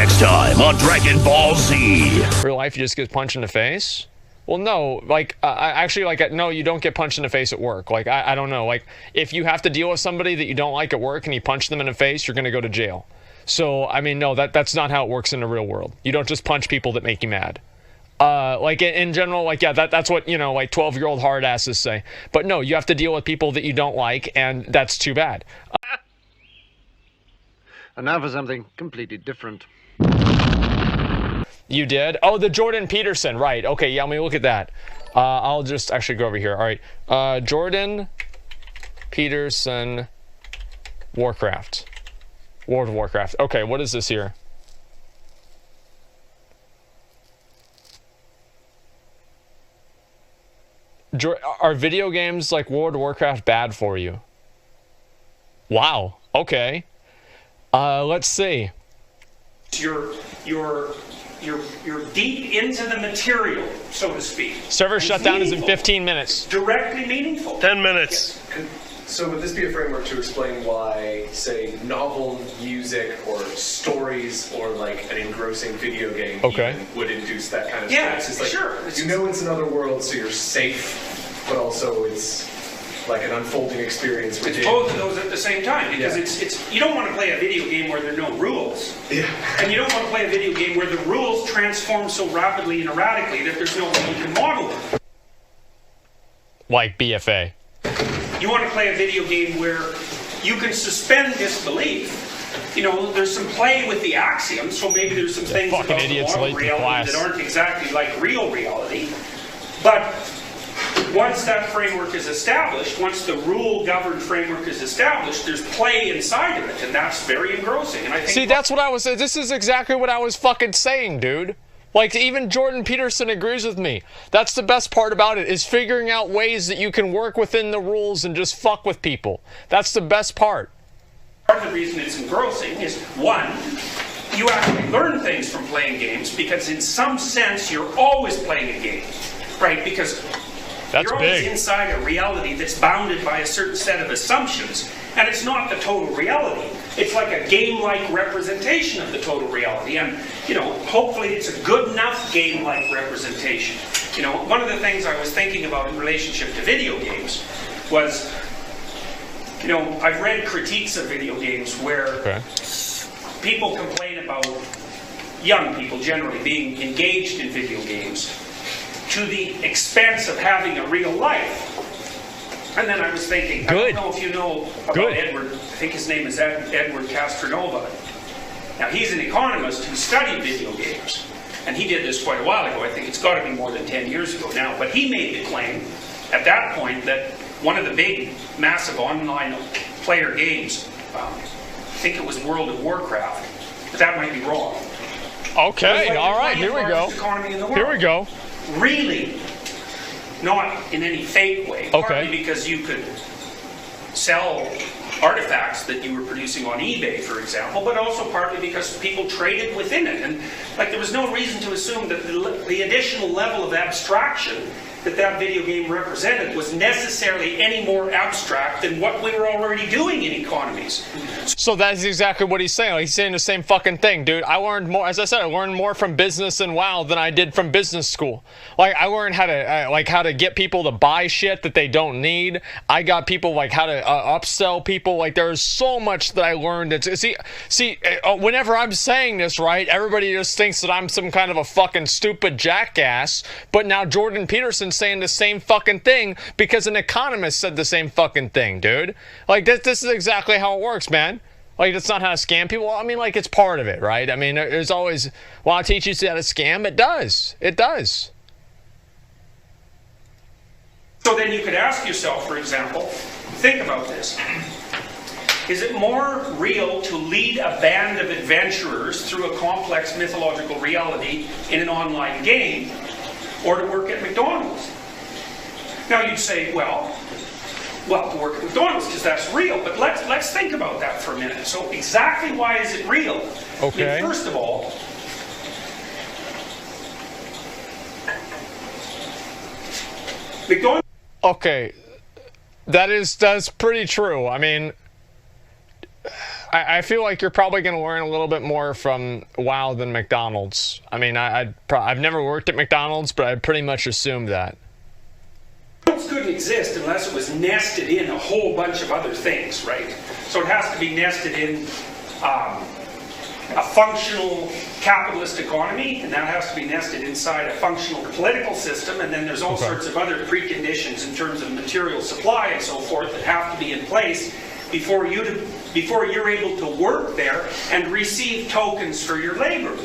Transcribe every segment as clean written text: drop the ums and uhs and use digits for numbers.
Next time on Dragon Ball Z. Real life, you just get punched in the face? Well, no, like, no, you don't get punched in the face at work. Like, I don't know. Like, if you have to deal with somebody that you don't like at work and you punch them in the face, you're going to go to jail. So, I mean, no, that's not how it works in the real world. You don't just punch people that make you mad. Like, in general, like, yeah, that's what, you know, like, 12-year-old hard asses say. But no, you have to deal with people that you don't like, and that's too bad. And now for something completely different. You did? Oh, the Jordan Peterson, right. Okay, yeah, let me look at that. I'll just actually go over here. All right. Jordan Peterson Warcraft. World of Warcraft. Okay, what is this here? Are video games like World of Warcraft bad for you? Wow. Okay. Let's see. You're deep into the material, so to speak. Server shutdown is in 15 minutes. Directly meaningful. 10 minutes. Yes. So would this be a framework to explain why, say, novel music or stories or like an engrossing video game even would induce that kind of stress? It's like, sure. You know it's another world, so you're safe, but also it's like an unfolding experience within. It's both of those at the same time, because it's you don't want to play a video game where there are no rules. Yeah. And you don't want to play a video game where the rules transform so rapidly and erratically that there's no way you can model them. Like BFA. You want to play a video game where you can suspend disbelief. You know, there's some play with the axioms, so maybe there's some things about the model reality that aren't exactly like real reality. But once that framework is established, once the rule-governed framework is established, there's play inside of it, and that's very engrossing. And I think. See, that's what I was saying. This is exactly what I was fucking saying, dude. Like, even Jordan Peterson agrees with me. That's the best part about it, is figuring out ways that you can work within the rules and just fuck with people. That's the best part. Part of the reason it's engrossing is, one, you actually learn things from playing games, because in some sense you're always playing a game, right? Because you're always inside a reality that's bounded by a certain set of assumptions, and it's not the total reality. It's like a game-like representation of the total reality, and, you know, hopefully it's a good enough game-like representation. You know, one of the things I was thinking about in relationship to video games was, you know, I've read critiques of video games where people complain about young people generally being engaged in video games to the expense of having a real life. And then I was thinking, I don't know if you know about Edward, I think his name is Edward Castronova. Now, he's an economist who studied video games. And he did this quite a while ago. I think it's got to be more than 10 years ago now. But he made the claim at that point that one of the big, massive online player games, I think it was World of Warcraft, but that might be wrong. Okay, all right, here we go. Here we go. Really, not in any fake way, partly because you could sell artifacts that you were producing on eBay, for example, but also partly because people traded within it. And like, there was no reason to assume that the additional level of abstraction that that video game represented was necessarily any more abstract than what we were already doing in economies. So that's exactly what he's saying. Like, he's saying the same fucking thing, dude. I learned more, as I said, I learned more from business and WoW than I did from business school. Like, I learned how to get people to buy shit that they don't need. I got people, like, how to upsell people. Like, there's so much that I learned. See, whenever I'm saying this, right, everybody just thinks that I'm some kind of a fucking stupid jackass. But now Jordan Peterson's saying the same fucking thing because an economist said the same fucking thing, dude. Like, this is exactly how it works, man. Like, that's not how to scam people. I mean, like, it's part of it, right? I mean, there's always, well, I'll teach you how to scam. It does. It does. So then you could ask yourself, for example, think about this. Is it more real to lead a band of adventurers through a complex mythological reality in an online game, or to work at McDonald's? Now you'd say, well, to work at McDonald's because that's real, but let's think about that for a minute. So exactly why is it real? Okay. I mean, first of all, McDonald's. Okay, that's pretty true. I mean, I feel like you're probably going to learn a little bit more from WoW than McDonald's. I mean, I've never worked at McDonald's, but I pretty much assumed that. McDonald's couldn't exist unless it was nested in a whole bunch of other things, right? So it has to be nested in a functional capitalist economy, and that has to be nested inside a functional political system, and then there's all sorts of other preconditions in terms of material supply and so forth that have to be in place before you're able to work there and receive tokens for your labor.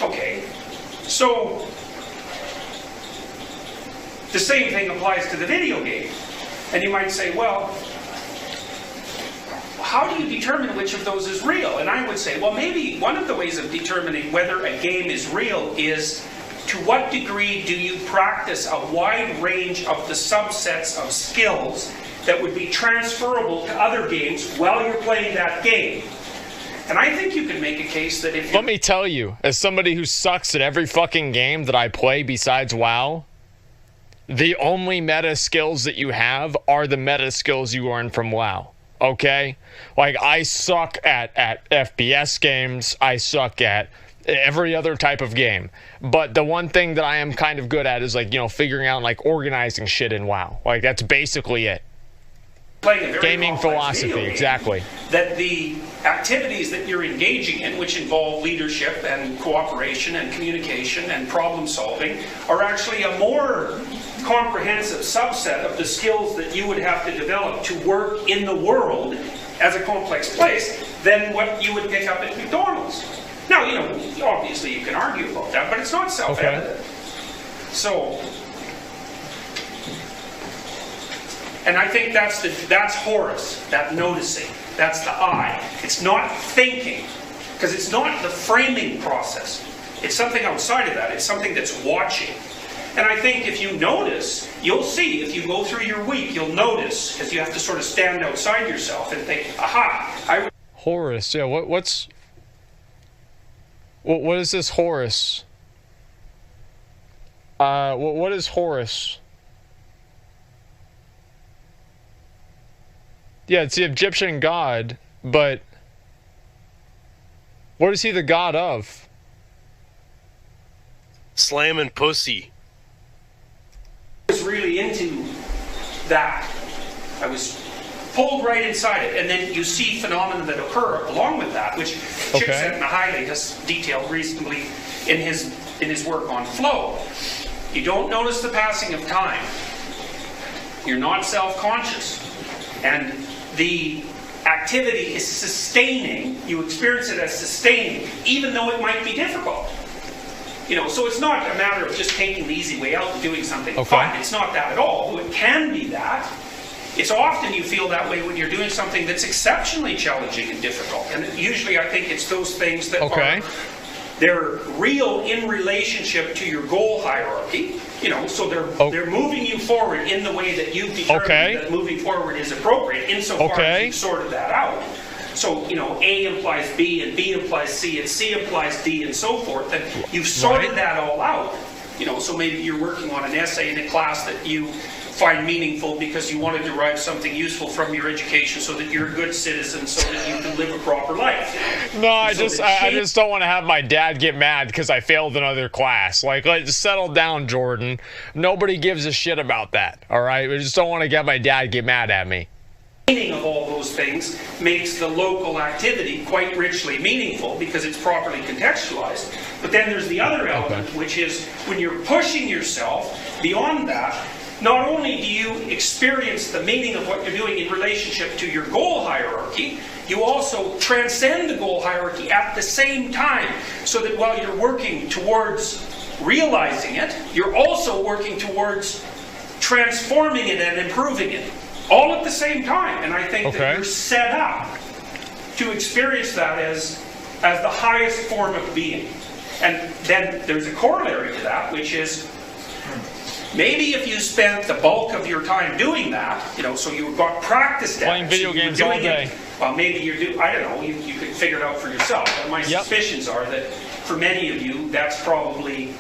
Okay, so the same thing applies to the video game. And you might say, well, how do you determine which of those is real? And I would say, well, maybe one of the ways of determining whether a game is real is to what degree do you practice a wide range of the subsets of skills that would be transferable to other games while you're playing that game. And I think you can make a case that if... Let me tell you, as somebody who sucks at every fucking game that I play besides WoW, the only meta skills that you have are the meta skills you earn from WoW. Okay? Like, I suck at FPS games. I suck at every other type of game. But the one thing that I am kind of good at is, like, you know, figuring out, like, organizing shit in WoW. Like, that's basically it. Playing a very gaming philosophy, exactly. That the activities that you're engaging in, which involve leadership and cooperation and communication and problem solving, are actually a more comprehensive subset of the skills that you would have to develop to work in the world as a complex place than what you would pick up at McDonald's. Now, you know, obviously you can argue about that, but it's not self-evident. Okay. So, and I think that's Horus, that noticing, that's the eye. It's not thinking, because it's not the framing process. It's something outside of that. It's something that's watching. And I think if you notice, you'll see, if you go through your week, you'll notice, because you have to sort of stand outside yourself and think, aha, Horus, yeah, what is this Horus? What is Horus? Yeah, it's the Egyptian god, but what is he the god of? Slamming pussy. I was really into that. I was pulled right inside it, and then you see phenomena that occur along with that, which Csikszentmihalyi has detailed recently in his work on flow. You don't notice the passing of time. You're not self-conscious. And the activity is sustaining. You experience it as sustaining, even though it might be difficult. You know, so it's not a matter of just taking the easy way out and doing something fun. It's not that at all. It can be that. It's often you feel that way when you're doing something that's exceptionally challenging and difficult. And usually I think it's those things that are, they're real in relationship to your goal hierarchy. You know, so they're moving you forward in the way that you've determined that moving forward is appropriate, insofar as you've sorted that out. So, you know, A implies B, and B implies C, and C implies D, and so forth. And you've sorted that all out. You know, so maybe you're working on an essay in a class that you find meaningful because you want to derive something useful from your education so that you're a good citizen, so that you can live a proper life. No, I just don't want to have my dad get mad because I failed another class. Like, let's settle down, Jordan. Nobody gives a shit about that, all right? I just don't want to get my dad get mad at me. Meaning of all those things makes the local activity quite richly meaningful because it's properly contextualized. But then there's the other element, which is when you're pushing yourself beyond that, not only do you experience the meaning of what you're doing in relationship to your goal hierarchy, you also transcend the goal hierarchy at the same time, so that while you're working towards realizing it, you're also working towards transforming it and improving it, all at the same time. And I think that you're set up to experience that as the highest form of being. And then there's a corollary to that, which is, maybe if you spent the bulk of your time doing that, you know, so you got practiced at playing video games all day. Well, maybe I don't know, you could figure it out for yourself. But my suspicions are that for many of you, that's probably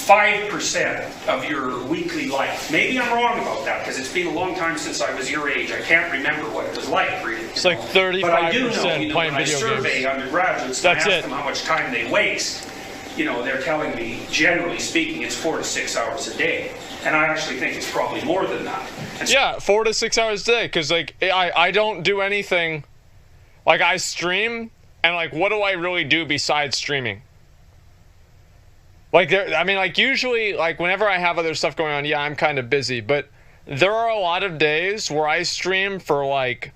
5% of your weekly life. Maybe I'm wrong about that because it's been a long time since I was your age. I can't remember what it was like, really. It's like 35% but I do know, playing when I video survey games. undergraduates and ask them how much time they waste, they're telling me, generally speaking, it's 4 to 6 hours a day. And I actually think it's probably more than that. And yeah, 4 to 6 hours a day, because like I don't do anything. Like I stream, and like what do I really do besides streaming? Like usually, like whenever I have other stuff going on, yeah, I'm kind of busy. But there are a lot of days where I stream for like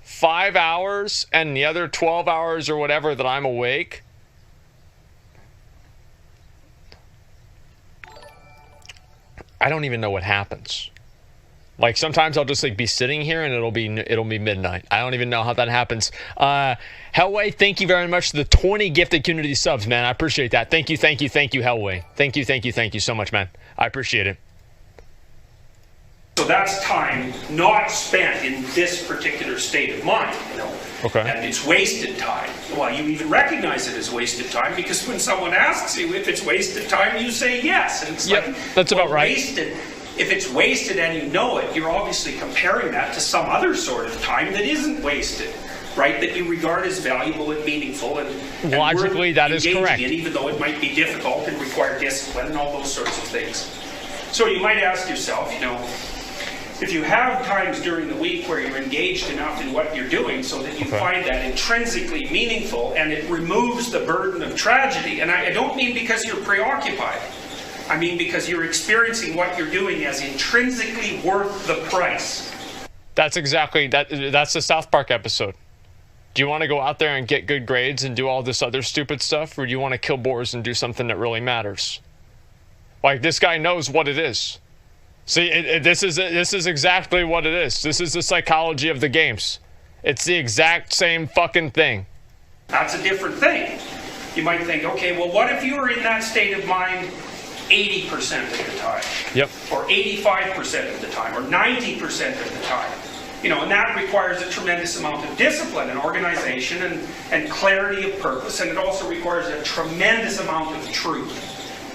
5 hours, and the other 12 hours or whatever that I'm awake. I don't even know what happens. Like sometimes I'll just like be sitting here and it'll be midnight. I don't even know how that happens. Hellway, thank you very much for the 20 gifted community subs, man. I appreciate that. Thank you, Hellway. Thank you so much, man. I appreciate it. So that's time not spent in this particular state of mind, Okay. And it's wasted time. Well, you even recognize it as wasted time because when someone asks you if it's wasted time, you say yes. And it's that's about right. Wasted. If it's wasted and you know it, you're obviously comparing that to some other sort of time that isn't wasted, right? That you regard as valuable and meaningful and logically that is correct. In, even though it might be difficult and require discipline and all those sorts of things. So you might ask yourself, if you have times during the week where you're engaged enough in what you're doing so that you find that intrinsically meaningful and it removes the burden of tragedy, and I don't mean because you're preoccupied, I mean because you're experiencing what you're doing as intrinsically worth the price. That's exactly, that's the South Park episode. Do you want to go out there and get good grades and do all this other stupid stuff, or do you want to kill boars and do something that really matters? Like, this guy knows what it is. See, this is exactly what it is. This is the psychology of the games. It's the exact same fucking thing. That's a different thing. You might think, okay, well, what if you were in that state of mind 80% of the time? Yep. Or 85% of the time, or 90% of the time. And that requires a tremendous amount of discipline and organization and clarity of purpose, and it also requires a tremendous amount of truth.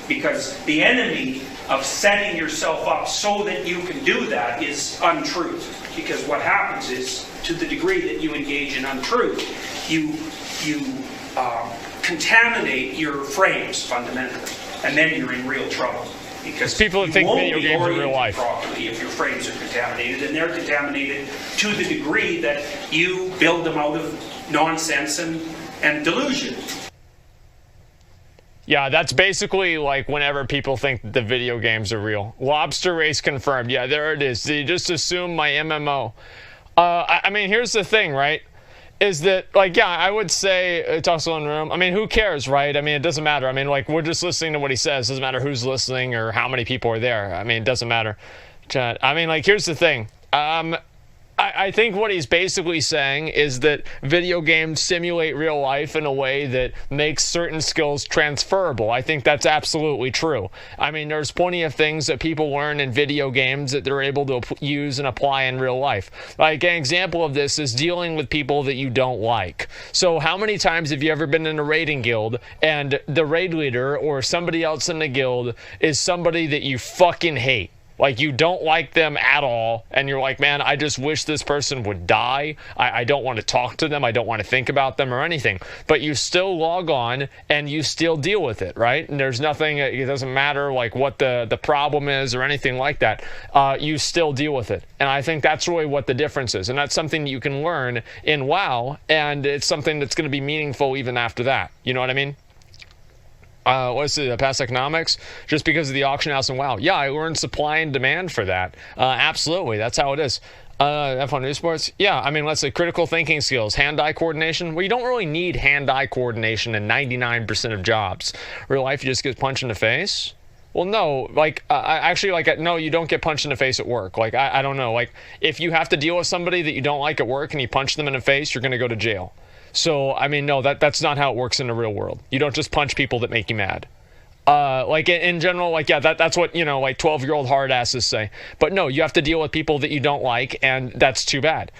Because the enemy of setting yourself up so that you can do that is untruth. Because what happens is, to the degree that you engage in untruth, you contaminate your frames fundamentally, and then you're in real trouble. Because people that think video games are real life properly if your frames are contaminated, and they're contaminated to the degree that you build them out of nonsense and delusion. Yeah, that's basically like whenever people think the video games are real. Lobster race confirmed. Yeah, there it is. You just assume my MMO. I mean, here's the thing, right? Is that, like, yeah, I would say it's also in room. I mean, who cares, right? I mean, it doesn't matter. I mean, like, we're just listening to what he says. It doesn't matter who's listening or how many people are there. I mean, it doesn't matter. I mean, like, here's the thing. I think what he's basically saying is that video games simulate real life in a way that makes certain skills transferable. I think that's absolutely true. I mean, there's plenty of things that people learn in video games that they're able to use and apply in real life. Like, an example of this is dealing with people that you don't like. So how many times have you ever been in a raiding guild and the raid leader or somebody else in the guild is somebody that you fucking hate? Like, you don't like them at all, and you're like, man, I just wish this person would die. I don't want to talk to them. I don't want to think about them or anything. But you still log on, and you still deal with it, right? And there's nothing, it doesn't matter, like, what the problem is or anything like that. You still deal with it. And I think that's really what the difference is. And that's something that you can learn in WoW, and it's something that's going to be meaningful even after that. You know what I mean? What's the past economics? Just because of the auction house and WoW. Yeah, I learned supply and demand for that. Absolutely, that's how it is. F1 News Sports. Yeah, I mean, let's say critical thinking skills, hand-eye coordination. Well, you don't really need hand-eye coordination in 99% of jobs. Real life, you just get punched in the face. Well, no, like, actually, like, no, you don't get punched in the face at work. Like, I don't know. Like, if you have to deal with somebody that you don't like at work and you punch them in the face, you're going to go to jail. So, I mean, no, that's not how it works in the real world. You don't just punch people that make you mad. Like, in general, like, yeah, that's what, like, 12-year-old hard asses say. But no, you have to deal with people that you don't like, and that's too bad.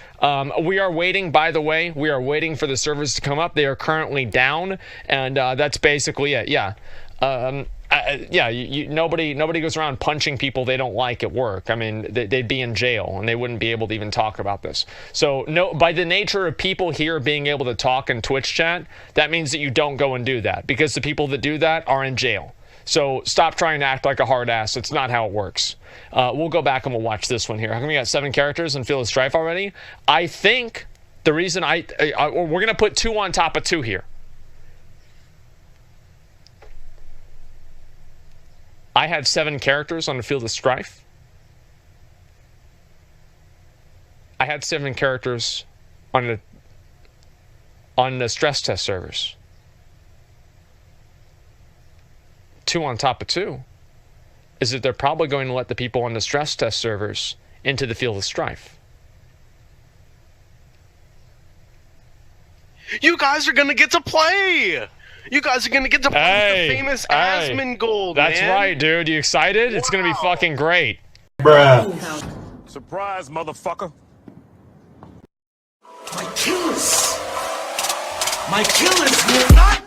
We are waiting, by the way, we are waiting for the servers to come up. They are currently down, and that's basically it, yeah. Yeah, nobody goes around punching people they don't like at work. I mean, they'd be in jail and they wouldn't be able to even talk about this. So no, by the nature of people here being able to talk in Twitch chat, that means that you don't go and do that, because the people that do that are in jail. So stop trying to act like a hard ass. It's not how it works. We'll go back and we'll watch this one here. How come we got 7 characters in Field of Strife already? I think the reason we're going to put 2 on top of 2 here. I had 7 characters on the Field of Strife. I had 7 characters on the stress test servers. 2 on top of 2 is that they're probably going to let the people on the stress test servers into the Field of Strife. You guys are gonna get to play! You guys are gonna get to play with the famous Asmongold, man. That's right, dude. You excited? Wow. It's gonna be fucking great. Bruh. Surprise, motherfucker. My killers will not